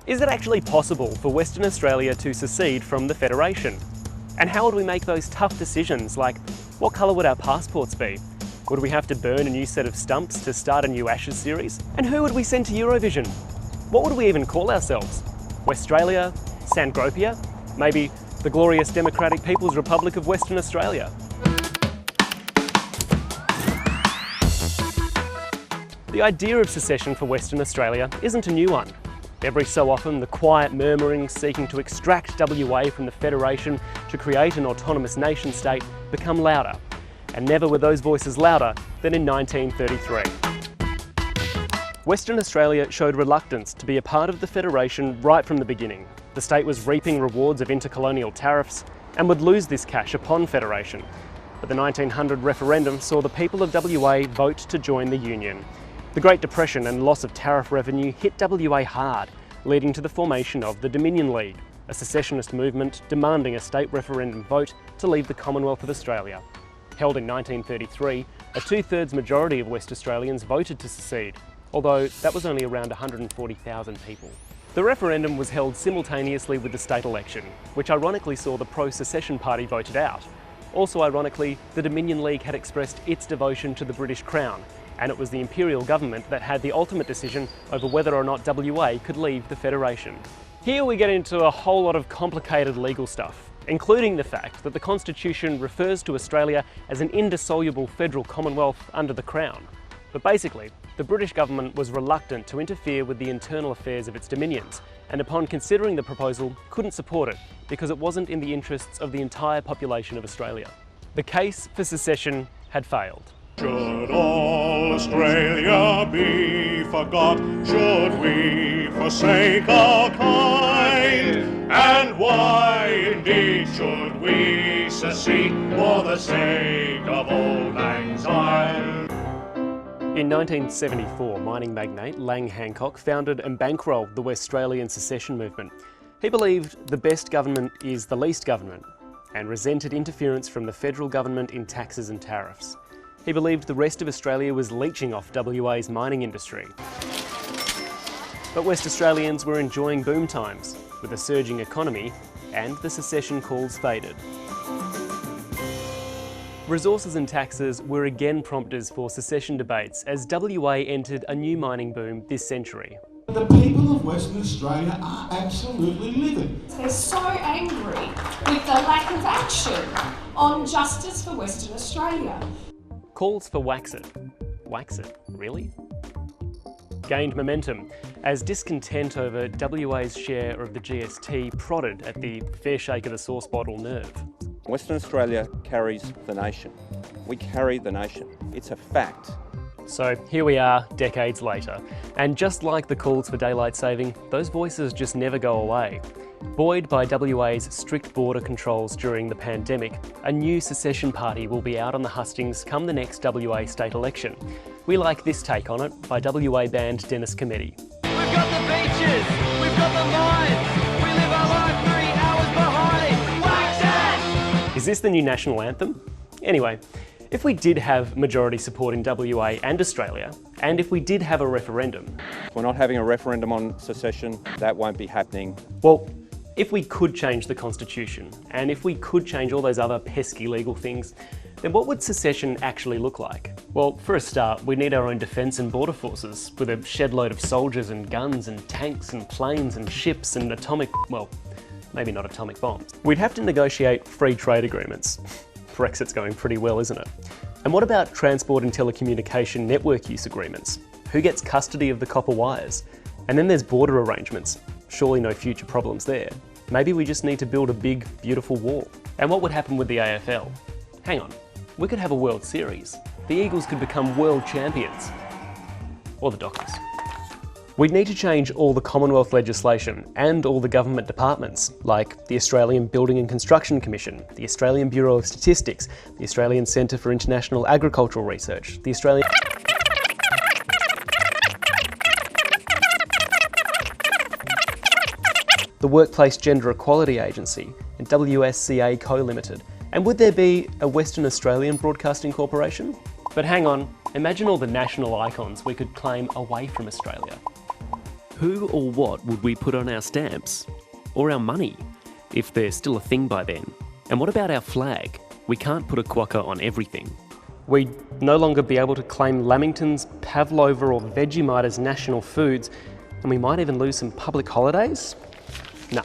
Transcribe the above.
Is it actually possible for Western Australia to secede from the Federation? And how would we make those tough decisions, like what colour would our passports be? Would we have to burn a new set of stumps to start a new Ashes series? And who would we send to Eurovision? What would we even call ourselves? Westralia? Sandgropia? Maybe the Glorious Democratic People's Republic of Western Australia? The idea of secession for Western Australia isn't a new one. Every so often, the quiet murmurings seeking to extract WA from the Federation to create an autonomous nation state become louder. And never were those voices louder than in 1933. Western Australia showed reluctance to be a part of the Federation right from the beginning. The state was reaping rewards of intercolonial tariffs and would lose this cash upon Federation. But the 1900 referendum saw the people of WA vote to join the Union. The Great Depression and loss of tariff revenue hit WA hard, leading to the formation of the Dominion League, a secessionist movement demanding a state referendum vote to leave the Commonwealth of Australia. Held in 1933, a two-thirds majority of West Australians voted to secede, although that was only around 140,000 people. The referendum was held simultaneously with the state election, which ironically saw the pro-secession party voted out. Also ironically, the Dominion League had expressed its devotion to the British Crown, and it was the Imperial government that had the ultimate decision over whether or not WA could leave the Federation. Here we get into a whole lot of complicated legal stuff, including the fact that the Constitution refers to Australia as an indissoluble federal commonwealth under the Crown. But basically, the British government was reluctant to interfere with the internal affairs of its dominions, and upon considering the proposal, couldn't support it because it wasn't in the interests of the entire population of Australia. The case for secession had failed. Should all Australia be forgot? Should we forsake our kind? And why indeed should we secede for the sake of old lang syne? In 1974, mining magnate Lang Hancock founded and bankrolled the Westralian secession movement. He believed the best government is the least government, and resented interference from the federal government in taxes and tariffs. He believed the rest of Australia was leeching off WA's mining industry. But West Australians were enjoying boom times, with a surging economy, and the secession calls faded. Resources and taxes were again prompters for secession debates as WA entered a new mining boom this century. The people of Western Australia are absolutely livid. They're so angry with the lack of action on justice for Western Australia. Calls for wax it. Wax it, really? Gained momentum as discontent over WA's share of the GST prodded at the fair shake of the sauce bottle nerve. Western Australia carries the nation. We carry the nation. It's a fact. So here we are, decades later, and just like the calls for daylight saving, those voices just never go away. Buoyed by WA's strict border controls during the pandemic, a new secession party will be out on the hustings come the next WA state election. We like this take on it by WA band Dennis Committee. We've got the beaches, we've got the mines, we live our life 3 hours behind. Wax it! Is this the new national anthem? Anyway, if we did have majority support in WA and Australia, and if we did have a referendum... We're not having a referendum on secession. That won't be happening. Well, if we could change the Constitution, and if we could change all those other pesky legal things, then what would secession actually look like? Well, for a start, we need our own defence and border forces, with a shed load of soldiers and guns and tanks and planes and ships and atomic, well, maybe not atomic bombs. We'd have to negotiate free trade agreements. Brexit's going pretty well, isn't it? And what about transport and telecommunication network use agreements? Who gets custody of the copper wires? And then there's border arrangements. Surely no future problems there. Maybe we just need to build a big, beautiful wall. And what would happen with the AFL? Hang on, we could have a World Series. The Eagles could become world champions. Or the Dockers. We'd need to change all the Commonwealth legislation and all the government departments, like the Australian Building and Construction Commission, the Australian Bureau of Statistics, the Australian Centre for International Agricultural Research, the Australian... the Workplace Gender Equality Agency, and WSCA Co Limited. And would there be a Western Australian Broadcasting Corporation? But hang on, imagine all the national icons we could claim away from Australia. Who or what would we put on our stamps? Or our money, if they're still a thing by then? And what about our flag? We can't put a quokka on everything. We'd no longer be able to claim lamingtons, pavlova or Vegemite as national foods, and we might even lose some public holidays? No.